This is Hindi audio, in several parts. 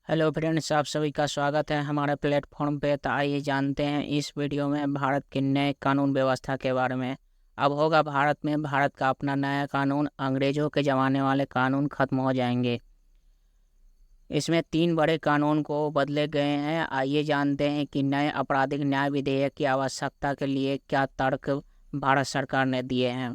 हेलो फ्रेंड्स, आप सभी का स्वागत है हमारे प्लेटफॉर्म पे। तो आइए जानते हैं इस वीडियो में भारत के नए कानून व्यवस्था के बारे में। अब होगा भारत का अपना नया कानून। अंग्रेजों के ज़माने वाले कानून खत्म हो जाएंगे। इसमें 3 बड़े कानून को बदले गए हैं। आइए जानते हैं कि नए आपराधिक न्याय विधेयक की आवश्यकता के लिए क्या तर्क भारत सरकार ने दिए हैं।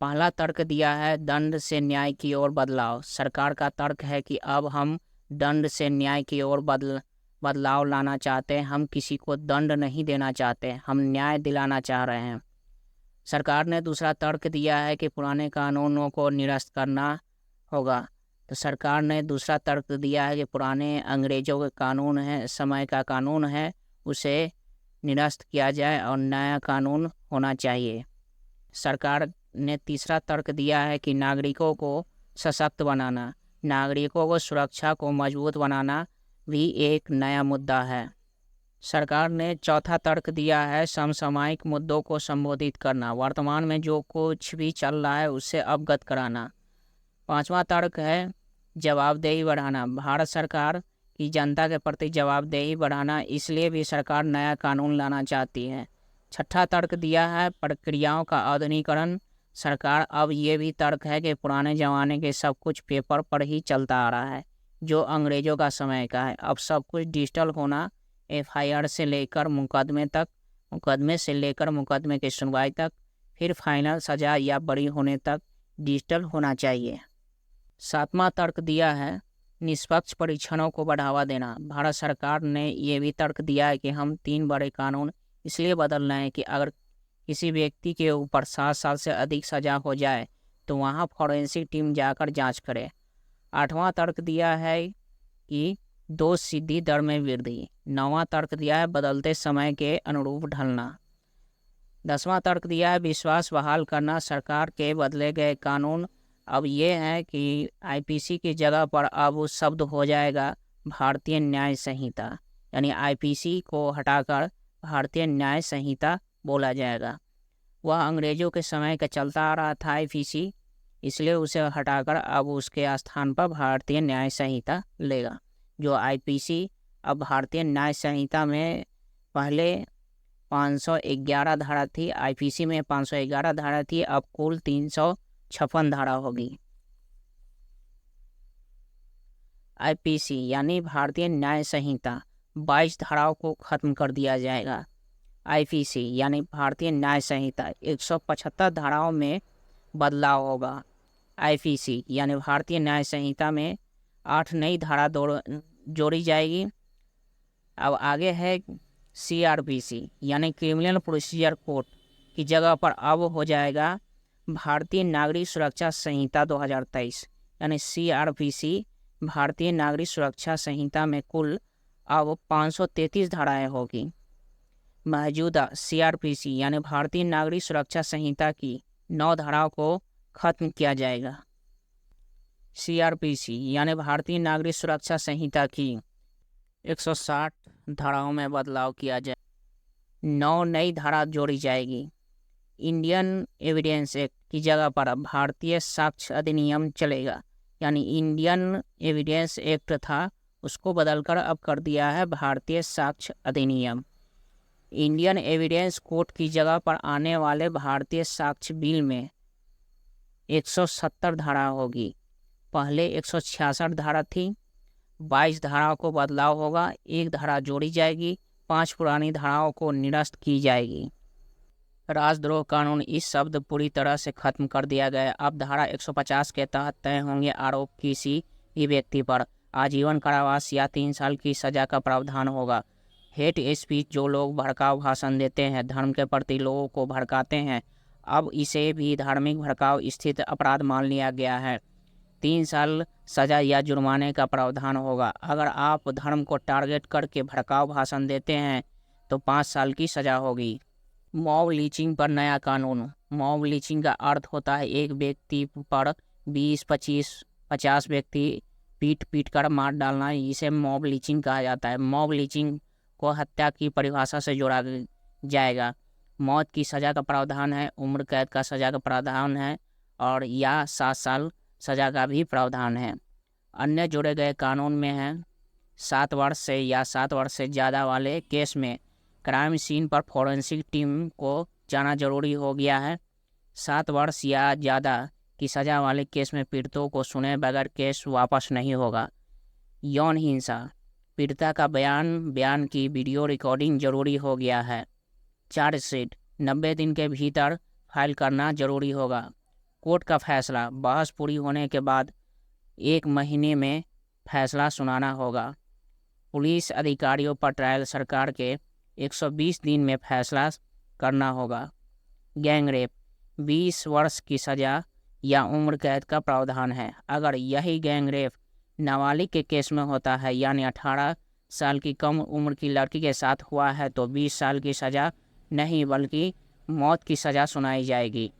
पहला तर्क दिया है दंड से न्याय की ओर बदलाव। सरकार का तर्क है कि अब हम दंड से न्याय की ओर बदलाव लाना चाहते हैं। हम किसी को दंड नहीं देना चाहते, हम न्याय दिलाना चाह रहे हैं। सरकार ने दूसरा तर्क दिया है कि पुराने कानूनों को निरस्त करना होगा। तो सरकार ने दूसरा तर्क दिया है कि पुराने अंग्रेजों के कानून है, समय का कानून है, उसे निरस्त किया जाए और नया कानून होना चाहिए। सरकार ने तीसरा तर्क दिया है कि नागरिकों को सशक्त बनाना, नागरिकों को सुरक्षा को मजबूत बनाना भी एक नया मुद्दा है। सरकार ने चौथा तर्क दिया है समसामयिक मुद्दों को संबोधित करना, वर्तमान में जो कुछ भी चल रहा है उससे अवगत कराना। पांचवा तर्क है जवाबदेही बढ़ाना, भारत सरकार की जनता के प्रति जवाबदेही बढ़ाना, इसलिए भी सरकार नया कानून लाना चाहती है। छठा तर्क दिया है प्रक्रियाओं का आधुनिकीकरण। सरकार अब ये भी तर्क है कि पुराने ज़माने के सब कुछ पेपर पर ही चलता आ रहा है, जो अंग्रेजों का समय का है। अब सब कुछ डिजिटल होना, एफआईआर से लेकर मुकदमे तक, मुकदमे से लेकर मुकदमे की सुनवाई तक, फिर फाइनल सजा या बरी होने तक डिजिटल होना चाहिए। सातवां तर्क दिया है निष्पक्ष परीक्षणों को बढ़ावा देना। भारत सरकार ने यह भी तर्क दिया है कि हम 3 बड़े कानून इसलिए बदल रहे हैं कि अगर किसी व्यक्ति के ऊपर 7 साल से अधिक सजा हो जाए तो वहाँ फॉरेंसिक टीम जाकर जांच करे। 8वां तर्क दिया है कि दोष सिद्धि दर में वृद्धि। 9वां तर्क दिया है बदलते समय के अनुरूप ढलना। 10वां तर्क दिया है विश्वास बहाल करना। सरकार के बदले गए कानून अब ये है कि आईपीसी की जगह पर अब उस शब्द हो जाएगा भारतीय न्याय संहिता, यानी आईपीसी को हटाकर भारतीय न्याय संहिता बोला जाएगा। वह अंग्रेजों के समय का चलता आ रहा था आईपीसी, इसलिए उसे हटाकर अब उसके स्थान पर भारतीय न्याय संहिता लेगा। जो आईपीसी अब भारतीय न्याय संहिता में पहले 511 धारा थी, आईपीसी में 511 धारा थी, अब कुल 356 धारा होगी। आईपीसी यानी भारतीय न्याय संहिता 22 धाराओं को खत्म कर दिया जाएगा। आईपीसी यानी भारतीय न्याय संहिता 175 धाराओं में बदलाव होगा। आईपीसी यानी भारतीय न्याय संहिता में 8 नई धारा जोड़ी जाएगी। अब आगे है सीआरपीसी यानी क्रिमिनल प्रोसीजर कोड की जगह पर अब हो जाएगा भारतीय नागरिक सुरक्षा संहिता 2023, यानी सीआरपीसी। भारतीय नागरिक सुरक्षा संहिता में कुल अब 533 धाराएं होगी। मौजूदा सीआरपीसी यानी भारतीय नागरिक सुरक्षा संहिता की 9 धाराओं को खत्म किया जाएगा। सीआरपीसी यानी भारतीय नागरिक सुरक्षा संहिता की 160 धाराओं में बदलाव किया जाए, 9 नई धारा जोड़ी जाएगी। इंडियन एविडेंस एक्ट की जगह पर अब भारतीय साक्ष्य अधिनियम चलेगा, यानी इंडियन एविडेंस एक्ट था उसको बदलकर अब कर दिया है भारतीय साक्ष्य अधिनियम। इंडियन एविडेंस कोड की जगह पर आने वाले भारतीय साक्ष्य बिल में 170 धारा होगी, पहले 166 धारा थी। 22 धाराओं को बदलाव होगा, 1 धारा जोड़ी जाएगी, 5 पुरानी धाराओं को निरस्त की जाएगी। राजद्रोह कानून इस शब्द पूरी तरह से खत्म कर दिया गया। अब धारा 150 के तहत तय होंगे आरोप किसी भी व्यक्ति पर आजीवन कारावास या 3 साल की सजा का प्रावधान होगा। हेट स्पीच, जो लोग भड़काऊ भाषण देते हैं, धर्म के प्रति लोगों को भड़काते हैं, अब इसे भी धार्मिक भड़काव स्थित अपराध मान लिया गया है। 3 साल सजा या जुर्माने का प्रावधान होगा। अगर आप धर्म को टारगेट करके भड़काऊ भाषण देते हैं तो 5 साल की सजा होगी। मॉब लीचिंग पर नया कानून। मॉब लीचिंग का अर्थ होता है एक व्यक्ति पर 20, 25, 50 व्यक्ति पीट कर मार डालना, इसे मॉब लीचिंग कहा जाता है। मॉब लीचिंग को हत्या की परिभाषा से जोड़ा जाएगा। मौत की सज़ा का प्रावधान है, उम्र कैद का सज़ा का प्रावधान है और या 7 साल सज़ा का भी प्रावधान है। अन्य जोड़े गए कानून में है 7 वर्ष से या 7 वर्ष से ज़्यादा वाले केस में क्राइम सीन पर फोरेंसिक टीम को जाना जरूरी हो गया है। 7 वर्ष या ज़्यादा की सज़ा वाले केस में पीड़ितों को सुने बगैर केस वापस नहीं होगा। यौन हिंसा, पीड़िता का बयान की वीडियो रिकॉर्डिंग जरूरी हो गया है। चार्जशीट 90 दिन के भीतर फाइल करना जरूरी होगा। कोर्ट का फैसला, बहस पूरी होने के बाद 1 महीने में फैसला सुनाना होगा। पुलिस अधिकारियों पर ट्रायल सरकार के 120 दिन में फैसला करना होगा। गैंग रेप, 20 वर्ष की सज़ा या उम्र कैद का प्रावधान है। अगर यही गैंग रेप नाबालिग के केस में होता है, यानी 18 साल की कम उम्र की लड़की के साथ हुआ है, तो 20 साल की सज़ा नहीं बल्कि मौत की सज़ा सुनाई जाएगी।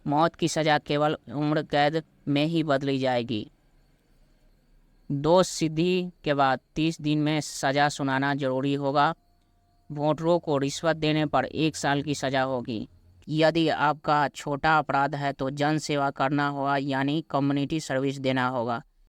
मौत की सज़ा केवल उम्र कैद में ही बदली जाएगी। दोष सिद्धि के बाद 30 दिन में सज़ा सुनाना जरूरी होगा। वोटरों को रिश्वत देने पर 1 साल की सज़ा होगी। यदि आपका छोटा अपराध है तो जन सेवा करना होगा, यानी कम्युनिटी सर्विस देना होगा।